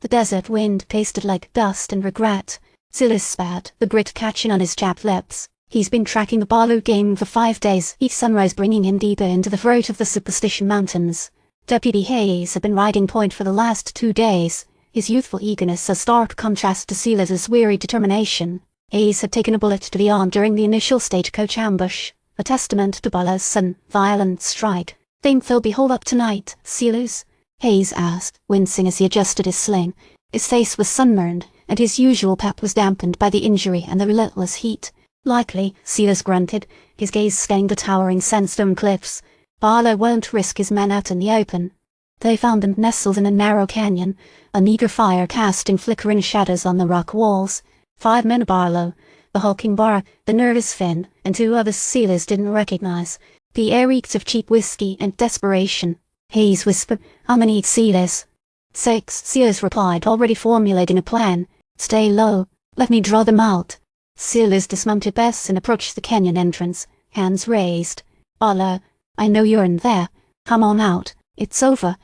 The desert wind tasted like dust and regret. Silas spat, the grit catching on his chapped lips. He's been tracking the Barlow game for 5 days, each sunrise bringing him deeper into the throat of the Superstition Mountains. Deputy Hayes had been riding point for the last 2 days, his youthful eagerness a stark contrast to Silas's weary determination. Hayes had taken a bullet to the arm during the initial stagecoach ambush, a testament to Barlow's sudden, violent strike. "Think they'll be holed up tonight, Silas?" Hayes asked, wincing as he adjusted his sling. His face was sunburned, and his usual pep was dampened by the injury and the relentless heat. "Likely," Silas grunted, his gaze scanning the towering sandstone cliffs. "Barlow won't risk his men out in the open." They found them nestled in a narrow canyon, a meager fire casting flickering shadows on the rock walls. 5 men of Barlow, the hulking Bart, the nervous Finn, and 2 others Silas didn't recognize. The air reeked of cheap whiskey and desperation. Hayes whispered, "How many, Silas?" 6, Silas replied, already formulating a plan. "Stay low. Let me draw them out." Silas dismounted Bess and approached the canyon entrance, hands raised. "Barlow, I know you're in there. Come on out. It's over."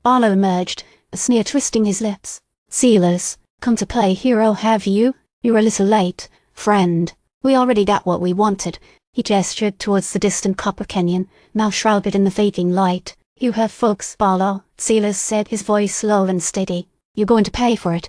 Barlow emerged, a sneer twisting his lips. "Silas, come to play hero, have you? You're a little late, friend. We already got what we wanted." He gestured towards the distant copper canyon, now shrouded in the fading light. "You have folks, Barlow," Silas said, his voice low and steady. "You're going to pay for it."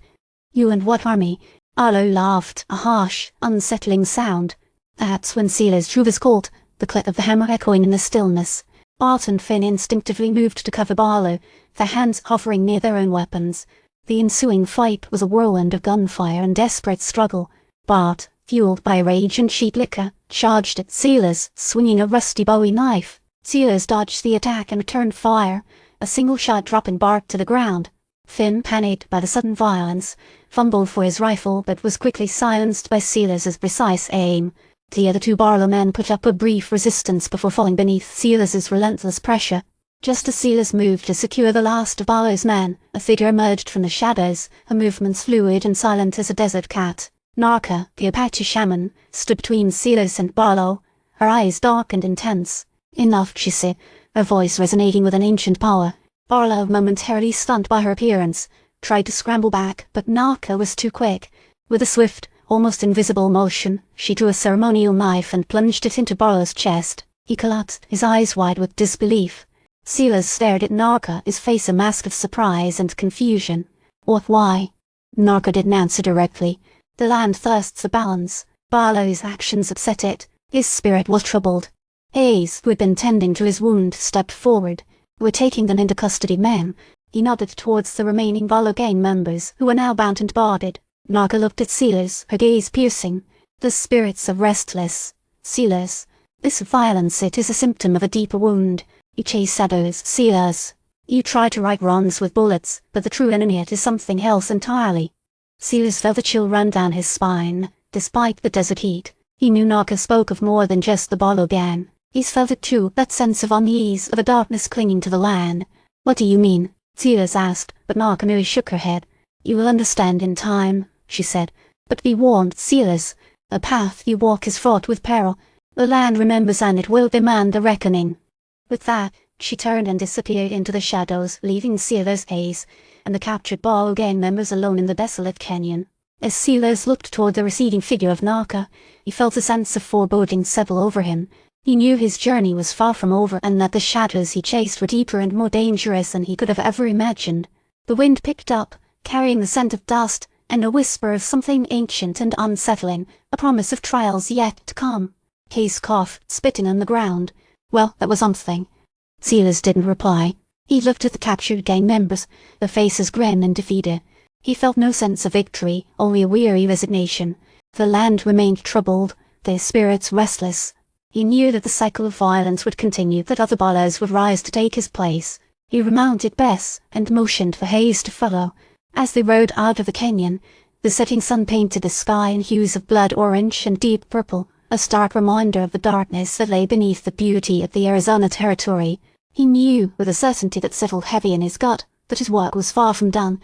"You and what army?" Barlow laughed, a harsh, unsettling sound. That's when Silas drew his Colt, the click of the hammer echoing in the stillness. Bart and Finn instinctively moved to cover Barlow, their hands hovering near their own weapons. The ensuing fight was a whirlwind of gunfire and desperate struggle. Bart, fueled by rage and cheap liquor, charged at Silas, swinging a rusty Bowie knife. Silas dodged the attack and returned fire, a single shot dropping Bart to the ground. Finn, panicked by the sudden violence, fumbled for his rifle but was quickly silenced by Silas's precise aim. The other 2 Barlow men put up a brief resistance before falling beneath Silas's relentless pressure. Just as Silas moved to secure the last of Barlow's men, a figure emerged from the shadows, her movements fluid and silent as a desert cat. Nahka, the Apache shaman, stood between Silas and Barlow, her eyes dark and intense. "Enough," she said, her voice resonating with an ancient power. Barlow, momentarily stunned by her appearance, tried to scramble back, but Nahka was too quick. With a swift, almost invisible motion, she drew a ceremonial knife and plunged it into Barlow's chest. He collapsed, his eyes wide with disbelief. Silas stared at Nahka, his face a mask of surprise and confusion. "What, why?" Nahka didn't answer directly. The land thirsts for balance. Barlow's actions upset it. His spirit was troubled. Hayes, who had been tending to his wound, stepped forward. "We're taking them into custody, ma'am." He nodded towards the remaining Barlow gang members, who were now bound and guarded. Nahka looked at Silas, her gaze piercing. "The spirits are restless. Silas, this violence, it is a symptom of a deeper wound. You chase shadows, Silas. You try to right wrongs with bullets, but the true enemy it is something else entirely." Silas felt a chill run down his spine. Despite the desert heat, he knew Nahka spoke of more than just the Barlow gang. He's felt it too, that sense of unease, of a darkness clinging to the land. "What do you mean?" Silas asked, but Nahka merely shook her head. "You will understand in time," she said. "But be warned, Silas. The path you walk is fraught with peril. The land remembers and it will demand a reckoning." With that, she turned and disappeared into the shadows, leaving Silas, Hayes, and the captured Barlow gang members alone in the desolate canyon. As Silas looked toward the receding figure of Nahka, he felt a sense of foreboding settle over him. He knew his journey was far from over and that the shadows he chased were deeper and more dangerous than he could have ever imagined. The wind picked up, carrying the scent of dust and a whisper of something ancient and unsettling, a promise of trials yet to come. Hayes coughed, spitting on the ground. "Well, that was something." Silas didn't reply. He looked at the captured gang members, their faces grim and defeated. He felt no sense of victory, only a weary resignation. The land remained troubled, their spirits restless. He knew that the cycle of violence would continue, that other Barlows would rise to take his place. He remounted Bess and motioned for Hayes to follow. As they rode out of the canyon, the setting sun painted the sky in hues of blood orange and deep purple, a stark reminder of the darkness that lay beneath the beauty of the Arizona territory. He knew, with a certainty that settled heavy in his gut, that his work was far from done.